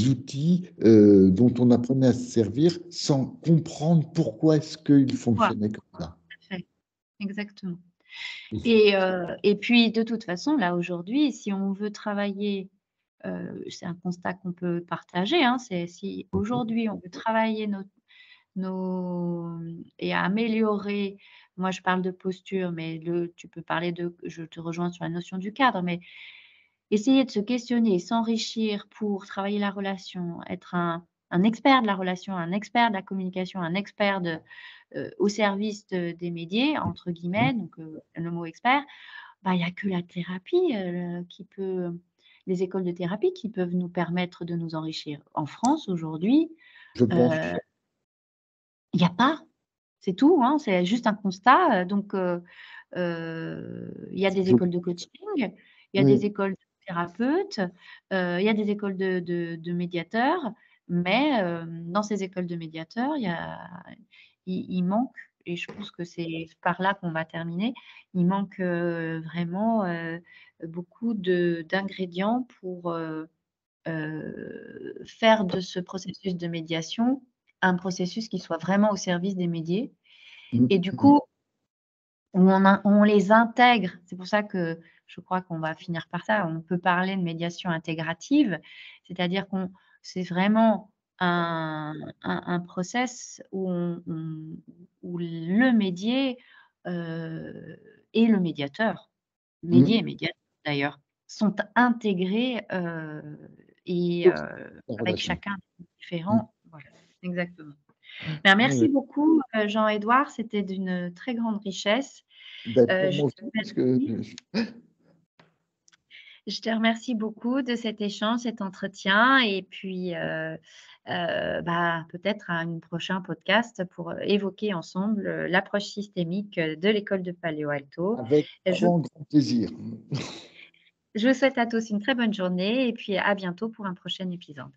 outils dont on apprenait à se servir sans comprendre pourquoi est-ce qu'ils fonctionnaient comme ça. Exactement. Et puis, de toute façon, là, aujourd'hui, si on veut travailler, c'est un constat qu'on peut partager, hein, c'est si aujourd'hui on veut travailler et améliorer, moi je parle de posture, mais tu peux parler je te rejoins sur la notion du cadre, mais essayer de se questionner, s'enrichir pour travailler la relation, être un expert de la relation, un expert de la communication, un expert au service des médias, entre guillemets, donc le mot expert, bah, il n'y a que la thérapie les écoles de thérapie qui peuvent nous permettre de nous enrichir. En France, aujourd'hui, Je pense. il n'y a pas. C'est tout, hein, c'est juste un constat. Donc, il y a des écoles de coaching, il y a des écoles de thérapeutes, il y a des écoles de médiateurs, mais dans ces écoles de médiateurs, il manque, et je pense que c'est par là qu'on va terminer, il manque vraiment beaucoup d'ingrédients pour faire de ce processus de médiation un processus qui soit vraiment au service des médias. Et du coup, on les intègre. C'est pour ça que je crois qu'on va finir par ça. On peut parler de médiation intégrative, c'est-à-dire qu'on C'est vraiment un process où le médié, et le médiateur, médié Mmh. et médiateur d'ailleurs, sont intégrés, et Tout en avec relation. chacun Mmh. différent. Voilà, exactement. Ben, Ouais, merci ouais. beaucoup, Jean-Édouard, c'était d'une très grande richesse. Bah, pour Je moi te aussi, parce que remercie. Je te remercie beaucoup de cet échange, cet entretien et puis, bah, peut-être à un prochain podcast pour, évoquer ensemble, l'approche systémique, de l'école de Palo Alto. avec Je grand, grand plaisir. je vous souhaite à tous une très bonne journée et puis à bientôt pour un prochain épisode.